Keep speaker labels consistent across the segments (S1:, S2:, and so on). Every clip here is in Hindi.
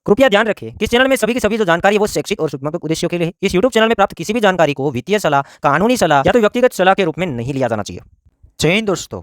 S1: कृपया ध्यान रखें कि इस चैनल में सभी की सभी जो जानकारी है वो शैक्षिक और सूचनात्मक उद्देश्यों के लिए है। इस यूट्यूब चैनल में प्राप्त किसी भी जानकारी को वित्तीय सलाह, कानूनी सलाह या तो व्यक्तिगत सलाह के रूप में नहीं लिया जाना चाहिए।
S2: जय हिंद दोस्तों।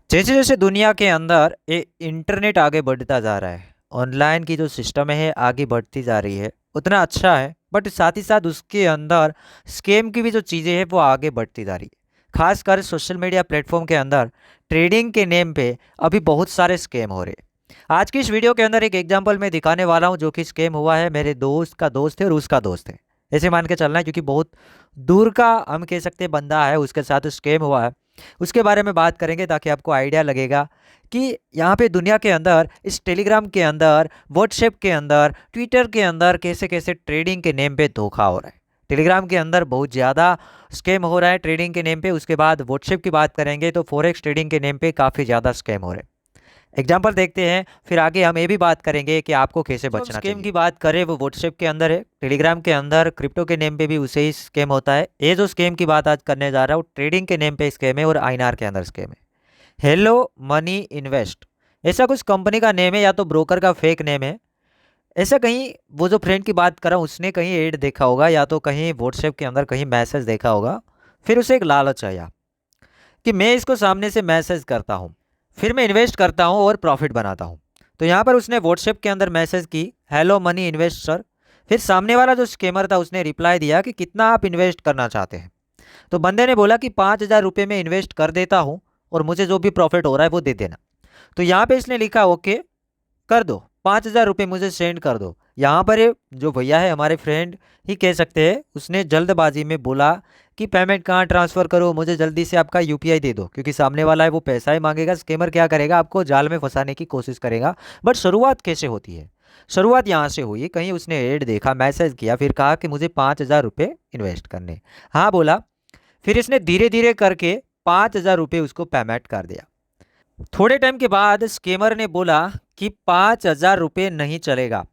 S2: जैसे जैसे दुनिया के अंदर ये इंटरनेट आगे बढ़ता जा रहा है, ऑनलाइन की जो सिस्टम है आगे बढ़ती जा रही है, उतना अच्छा है, बट साथ ही साथ उसके अंदर स्कैम की भी जो चीज़ें हैं वो आगे बढ़ती जा रही है। खासकर सोशल मीडिया प्लेटफॉर्म के अंदर ट्रेडिंग के नेम पे अभी बहुत सारे स्कैम हो रहे हैं। आज की इस वीडियो के अंदर एक एग्जांपल मैं दिखाने वाला हूं जो कि स्कैम हुआ है, मेरे दोस्त का दोस्त है और उसका दोस्त है, ऐसे मान के चलना है, क्योंकि बहुत दूर का हम कह सकते हैं बंदा है, उसके साथ स्कैम हुआ है। उसके बारे में बात करेंगे ताकि आपको आइडिया लगेगा कि यहाँ पे दुनिया के अंदर, इस टेलीग्राम के अंदर, व्हाट्सएप के अंदर, ट्विटर के अंदर कैसे कैसे ट्रेडिंग के नेम पे धोखा हो रहा है। टेलीग्राम के अंदर बहुत ज़्यादा स्कैम हो रहा है ट्रेडिंग के नेम पे। उसके बाद व्हाट्सएप की बात करेंगे तो फॉरेक्स ट्रेडिंग के नेम पे काफ़ी ज़्यादा स्कैम हो रहे हैं। एग्जाम्पल देखते हैं, फिर आगे हम ये भी बात करेंगे कि आपको कैसे बचना चाहिए। स्कैम की बात करें वो व्हाट्सएप के अंदर है, टेलीग्राम के अंदर क्रिप्टो के नेम पे भी उसे ही स्कैम होता है। ये जो स्कैम की बात आज करने जा रहा हूँ ट्रेडिंग के नेम पे स्कैम है और आईएनआर के अंदर स्कैम है। हेलो मनी इन्वेस्ट ऐसा कुछ कंपनी का नेम है या तो ब्रोकर का फेक नेम है। ऐसा कहीं वो जो फ्रेंड की बात कर रहा हूँ उसने कहीं एड देखा होगा या तो कहीं व्हाट्सएप के अंदर कहीं मैसेज देखा होगा, फिर उसे एक लालच आया कि मैं इसको सामने से मैसेज करता हूँ, फिर मैं इन्वेस्ट करता हूँ और प्रॉफिट बनाता हूँ। तो यहाँ पर उसने व्हाट्सएप के अंदर मैसेज की, हेलो मनी इन्वेस्ट सर। फिर सामने वाला जो स्कैमर था उसने रिप्लाई दिया कि कितना आप इन्वेस्ट करना चाहते हैं। तो बंदे ने बोला कि 5,000 रुपये में इन्वेस्ट कर देता हूँ और मुझे जो भी प्रॉफिट हो रहा है वो दे देना। तो यहाँ पे इसने लिखा ओके कर दो, 5,000 रुपये मुझे सेंड कर दो। यहाँ पर ये जो भैया है हमारे फ्रेंड ही कह सकते हैं, उसने जल्दबाजी में बोला कि पेमेंट कहाँ ट्रांसफ़र करो, मुझे जल्दी से आपका यूपीआई दे दो, क्योंकि सामने वाला है वो पैसा ही मांगेगा। स्कैमर क्या करेगा, आपको जाल में फंसाने की कोशिश करेगा। बट शुरुआत कैसे होती है, शुरुआत यहाँ से हुई, कहीं उसने एड देखा, मैसेज किया, फिर कहा कि मुझे 5,000 रुपये इन्वेस्ट करने। हाँ बोला, फिर इसने धीरे धीरे करके 5,000 रुपये उसको पेमेंट कर दिया। थोड़े टाइम के बाद स्कैमर ने बोला कि 5,000 रुपये नहीं चलेगा,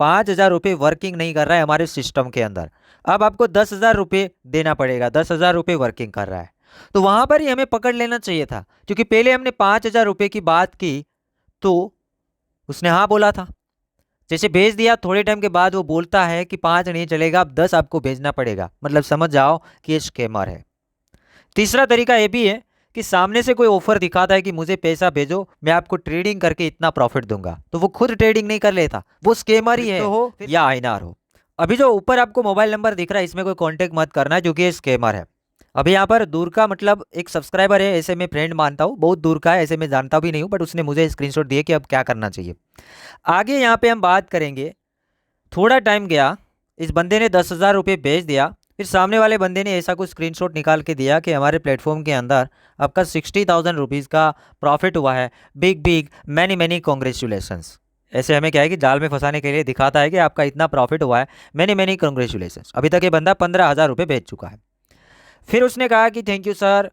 S2: 5,000 रुपये वर्किंग नहीं कर रहा है हमारे सिस्टम के अंदर, अब आपको 10,000 रुपये देना पड़ेगा, 10,000 रुपये वर्किंग कर रहा है। तो वहां पर ही हमें पकड़ लेना चाहिए था, क्योंकि पहले हमने 5,000 रुपये की बात की तो उसने हाँ बोला था, जैसे भेज दिया, थोड़े टाइम के बाद वो बोलता है कि 5 नहीं चलेगा, अब 10 आपको भेजना पड़ेगा, मतलब समझ जाओ कि ये स्कैमर है। तीसरा तरीका ये भी है कि सामने से कोई ऑफर दिखाता है कि मुझे पैसा भेजो, मैं आपको ट्रेडिंग करके इतना प्रॉफिट दूंगा, तो वो खुद ट्रेडिंग नहीं कर लेता, वो स्कैमर ही है, तो हो या आईएनआर हो। अभी जो ऊपर आपको मोबाइल नंबर दिख रहा है इसमें कोई कांटेक्ट मत करना है, क्योंकि ये स्कैमर है। अभी यहाँ पर दूर का मतलब एक सब्सक्राइबर है, ऐसे मैं फ्रेंड मानता हूँ, बहुत दूर का है, ऐसे मैं जानता भी नहीं हूँ, बट उसने मुझे स्क्रीनशॉट दिए कि अब क्या करना चाहिए। आगे यहाँ पे हम बात करेंगे। थोड़ा टाइम गया, इस बंदे ने 10,000 रुपये भेज दिया, फिर सामने वाले बंदे ने ऐसा कुछ स्क्रीनशॉट निकाल के दिया कि हमारे प्लेटफॉर्म के अंदर आपका 60,000 रुपीज़ का प्रॉफिट हुआ है, big big many many congratulations. ऐसे हमें क्या है कि जाल में फंसाने के लिए दिखाता है कि आपका इतना प्रॉफिट हुआ है, मैनी मैनी कॉन्ग्रेचुलेसन्स। अभी तक ये बंदा 15,000 रुपये भेज चुका है। फिर उसने कहा कि thank you sir,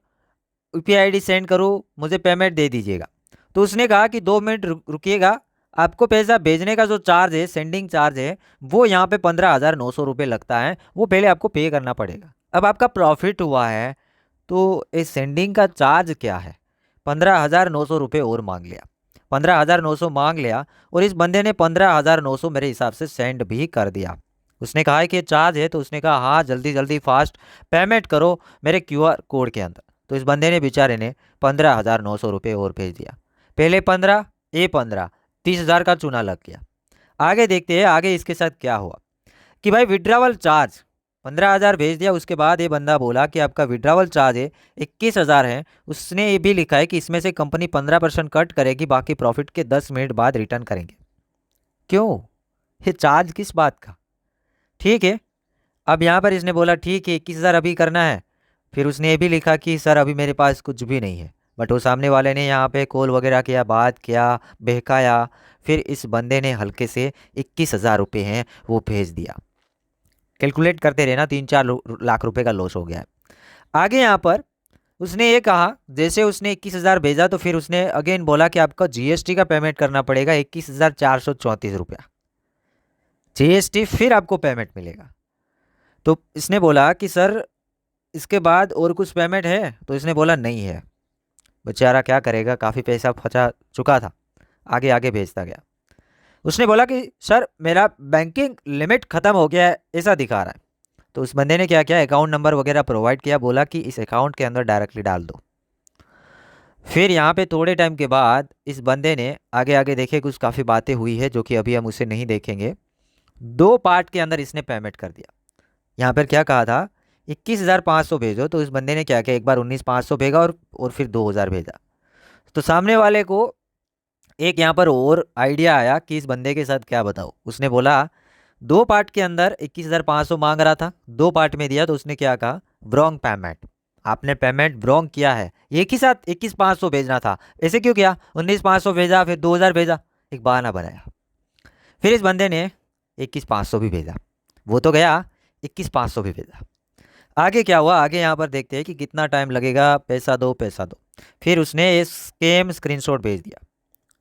S2: UPI ID send करो, मुझे पेमेंट दे दीजिएगा। तो उसने कहा कि 2 मिनट रुकिएगा, आपको पैसा भेजने का जो चार्ज है, सेंडिंग चार्ज है, वो यहाँ पे 15,900 रुपये लगता है, वो पहले आपको पे करना पड़ेगा। अब आपका प्रॉफिट हुआ है तो इस सेंडिंग का चार्ज क्या है, 15,900 रुपये और मांग लिया, 15,900 मांग लिया, और इस बंदे ने 15,900 मेरे हिसाब से सेंड भी कर दिया। उसने कहा कि ये चार्ज है, तो उसने कहा हाँ जल्दी जल्दी फास्ट पेमेंट करो मेरे क्यूआर कोड के अंदर। तो इस बंदे ने बेचारे ने 15,900 रुपये और भेज दिया। पहले 15, ये 15, 30,000 का चूना लग गया। आगे देखते हैं आगे इसके साथ क्या हुआ कि भाई विड्रावल चार्ज 15,000 भेज दिया। उसके बाद ये बंदा बोला कि आपका विड्रावल चार्ज है 21,000 है। उसने ये भी लिखा है कि इसमें से कंपनी 15% कट करेगी, बाकी प्रॉफिट के 10 मिनट बाद रिटर्न करेंगे। क्यों, ये चार्ज किस बात का? ठीक है, अब यहाँ पर इसने बोला ठीक है 21,000 अभी करना है। फिर उसने ये भी लिखा कि सर अभी मेरे पास कुछ भी नहीं है, बट वो सामने वाले ने यहाँ पे कॉल वगैरह किया, बात किया, बहकाया, फिर इस बंदे ने हल्के से 21,000 रुपये हैं वो भेज दिया। कैलकुलेट करते रहे ना, 3-4 लाख रुपए का लॉस हो गया है। आगे यहाँ पर उसने ये कहा, जैसे उसने 21,000 भेजा तो फिर उसने अगेन बोला कि आपको जीएसटी का पेमेंट करना पड़ेगा 21,434 रुपया जीएसटी, फिर आपको पेमेंट मिलेगा। तो इसने बोला कि सर इसके बाद और कुछ पेमेंट है, तो इसने बोला नहीं है। बेचारा क्या करेगा, काफ़ी पैसा फंसा चुका था, आगे आगे भेजता गया। उसने बोला कि सर मेरा बैंकिंग लिमिट ख़त्म हो गया है, ऐसा दिखा रहा है। तो उस बंदे ने क्या किया, अकाउंट नंबर वगैरह प्रोवाइड किया, बोला कि इस अकाउंट के अंदर डायरेक्टली डाल दो। फिर यहाँ पे थोड़े टाइम के बाद इस बंदे ने आगे आगे देखे, कुछ काफ़ी बातें हुई है जो कि अभी हम उसे नहीं देखेंगे। 2 पार्ट के अंदर इसने पेमेंट कर दिया। यहाँ पर क्या कहा था, 21,500 भेजो, तो इस बंदे ने क्या किया, एक बार 19,500 भेजा और फिर 2,000 भेजा। तो सामने वाले को एक यहाँ पर और आइडिया आया कि इस बंदे के साथ क्या बताओ। उसने बोला 2 पार्ट के अंदर 21,500 मांग रहा था, 2 पार्ट में दिया, तो उसने क्या कहा, रॉन्ग पेमेंट, आपने पेमेंट रॉन्ग किया है, एक ही साथ 21,500 भेजना था, ऐसे क्यों किया, 19,500 भेजा फिर 2,000 भेजा, एक बहाना बनाया। फिर इस बंदे ने 21,500 भी भेजा, वो तो गया, 21,500 भी भेजा। आगे क्या हुआ, आगे यहाँ पर देखते हैं कि कितना टाइम लगेगा, पैसा दो पैसा दो। फिर उसने स्कैम स्क्रीनशॉट भेज दिया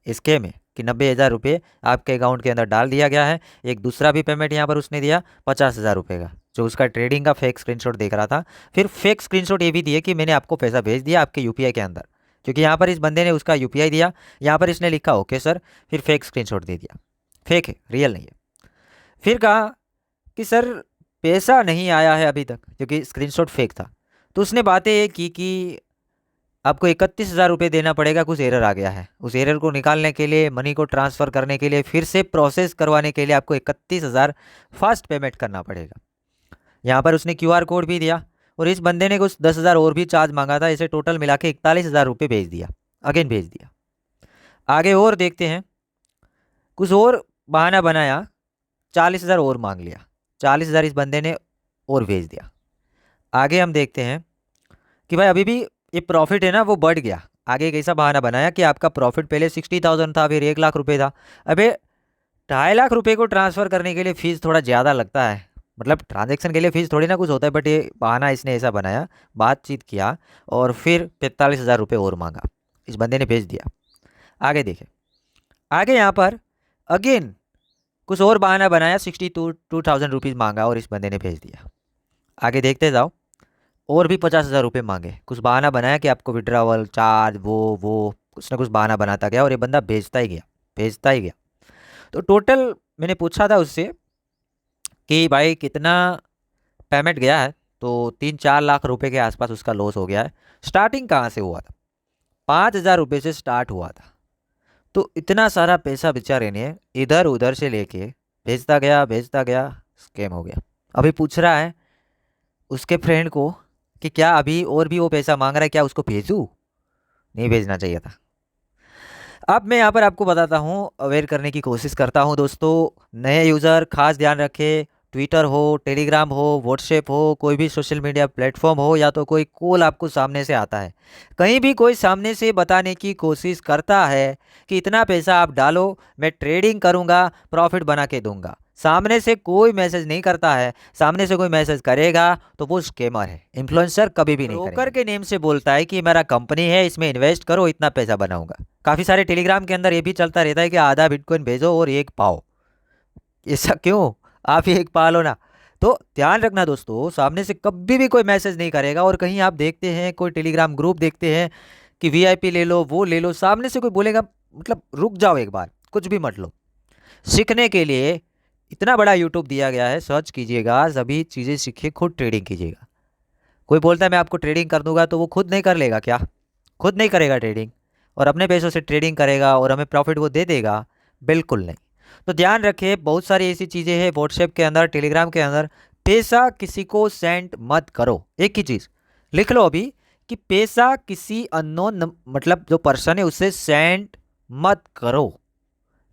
S2: स्कैम है कि 90,000 रुपये आपके अकाउंट के अंदर डाल दिया गया है। एक दूसरा भी पेमेंट यहाँ पर उसने दिया 50,000 रुपये का, जो उसका ट्रेडिंग का फेक स्क्रीनशॉट देख रहा था। फिर फेक स्क्रीनशॉट ये भी दिए कि मैंने आपको पैसा भेज दिया आपके यूपीआई के अंदर, क्योंकि यहाँ पर इस बंदे ने उसका यूपीआई दिया, यहाँ पर इसने लिखा ओके सर, फिर फेक स्क्रीनशॉट दे दिया, फेक है, रियल नहीं है। फिर कहा कि सर पैसा नहीं आया है अभी तक, क्योंकि स्क्रीनशॉट फेक था। तो उसने बातें ये की कि आपको 31,000 रुपये देना पड़ेगा, कुछ एरर आ गया है, उस एरर को निकालने के लिए, मनी को ट्रांसफ़र करने के लिए, फिर से प्रोसेस करवाने के लिए आपको 31,000 फास्ट पेमेंट करना पड़ेगा। यहाँ पर उसने क्यूआर कोड भी दिया, और इस बंदे ने कुछ 10,000 और भी चार्ज मांगा था, इसे टोटल मिला के 41,000 रुपये भेज दिया, अगेन भेज दिया। आगे और देखते हैं, कुछ और बहाना बनाया, 40,000 और मांग लिया, 40,000 इस बंदे ने और भेज दिया। आगे हम देखते हैं कि भाई अभी भी ये प्रॉफिट है ना वो बढ़ गया। आगे एक ऐसा बहाना बनाया कि आपका प्रॉफिट पहले 60,000 था, फिर 1 लाख रुपए था। अबे 2.5 लाख रुपए को ट्रांसफ़र करने के लिए फ़ीस थोड़ा ज़्यादा लगता है, मतलब ट्रांजैक्शन के लिए फ़ीस थोड़ी ना कुछ होता है, बट ये बहाना इसने ऐसा बनाया, बातचीत किया और फिर 45,000 रुपये और मांगा, इस बंदे ने भेज दिया। आगे देखें, आगे यहाँ पर अगेन कुछ और बहाना बनाया, 62,000 रुपीज़ मांगा और इस बंदे ने भेज दिया। आगे देखते जाओ, और भी 50,000 रुपये मांगे, कुछ बहाना बनाया कि आपको विड्रावल चार्ज वो कुछ ना कुछ बहाना बनाता गया, और ये बंदा भेजता ही गया, भेजता ही गया। तो टोटल मैंने पूछा था उससे कि भाई कितना पेमेंट गया है, तो 3-4 लाख रुपए के आसपास उसका लॉस हो गया है। स्टार्टिंग कहाँ से हुआ था, 5,000 रुपये से स्टार्ट हुआ था। तो इतना सारा पैसा बेचारे ने इधर उधर से लेके भेजता गया, स्कैम हो गया। अभी पूछ रहा है उसके फ्रेंड को कि क्या अभी और भी वो पैसा मांग रहा है, क्या उसको भेजूँ, नहीं भेजना चाहिए था। अब मैं यहाँ पर आपको बताता हूँ, अवेयर करने की कोशिश करता हूँ दोस्तों। नए यूज़र खास ध्यान रखें, ट्विटर हो, टेलीग्राम हो, व्हाट्सएप हो, कोई भी सोशल मीडिया प्लेटफॉर्म हो, या तो कोई कॉल आपको सामने से आता है, कहीं भी कोई सामने से बताने की कोशिश करता है कि इतना पैसा आप डालो, मैं ट्रेडिंग करूँगा, प्रॉफिट बना के दूंगा, सामने से कोई मैसेज नहीं करता है, सामने से कोई मैसेज करेगा तो वो स्कैमर है, इन्फ्लुएंसर कभी भी नहीं करेगा। ब्रोकर के नेम से बोलता है कि मेरा कंपनी है, इसमें इन्वेस्ट करो, इतना पैसा बनाऊंगा। काफ़ी सारे टेलीग्राम के अंदर ये भी चलता रहता है कि आधा बिटकॉइन भेजो और एक पाओ, ऐसा क्यों, आप ही एक पालो ना। तो ध्यान रखना दोस्तों, सामने से कभी भी कोई मैसेज नहीं करेगा। और कहीं आप देखते हैं कोई टेलीग्राम ग्रुप देखते हैं कि वीआईपी ले लो, वो ले लो, सामने से कोई बोलेगा, मतलब रुक जाओ एक बार, कुछ भी मत लो। सीखने के लिए इतना बड़ा यूट्यूब दिया गया है, सर्च कीजिएगा, सभी चीज़ें सीखिए, खुद ट्रेडिंग कीजिएगा। कोई बोलता है मैं आपको ट्रेडिंग कर दूंगा, तो वो खुद नहीं कर लेगा क्या, खुद नहीं करेगा ट्रेडिंग, और अपने पैसों से ट्रेडिंग करेगा और हमें प्रॉफिट वो दे देगा, बिल्कुल नहीं। तो ध्यान रखें, बहुत सारी ऐसी चीज़ें हैं व्हाट्सएप के अंदर, टेलीग्राम के अंदर, पैसा किसी को सेंड मत करो। एक ही चीज़ लिख लो अभी कि पैसा किसी अननोन, मतलब जो पर्सन है, उससे सेंड मत करो।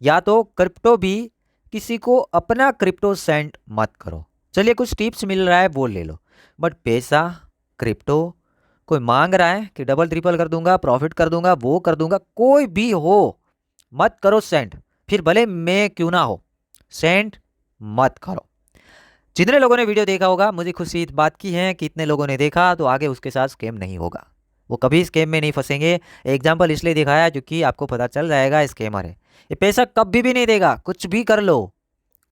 S2: या तो क्रिप्टो भी किसी को अपना क्रिप्टो सेंड मत करो। चलिए कुछ टिप्स मिल रहा है वो ले लो, बट पैसा क्रिप्टो कोई मांग रहा है कि डबल ट्रिपल कर दूंगा, प्रॉफिट कर दूंगा, वो कर दूंगा, कोई भी हो, मत करो सेंड, फिर भले मैं क्यों ना हो, सेंड मत करो। जितने लोगों ने वीडियो देखा होगा, मुझे खुशी इस बात की है कि इतने लोगों ने देखा, तो आगे उसके साथ स्कैम नहीं होगा, वो कभी स्कैम में नहीं फंसेंगे। एग्जाम्पल इसलिए दिखाया क्योंकि आपको पता चल जाएगा स्कैमर है, ये पैसा कभी भी नहीं देगा, कुछ भी कर लो।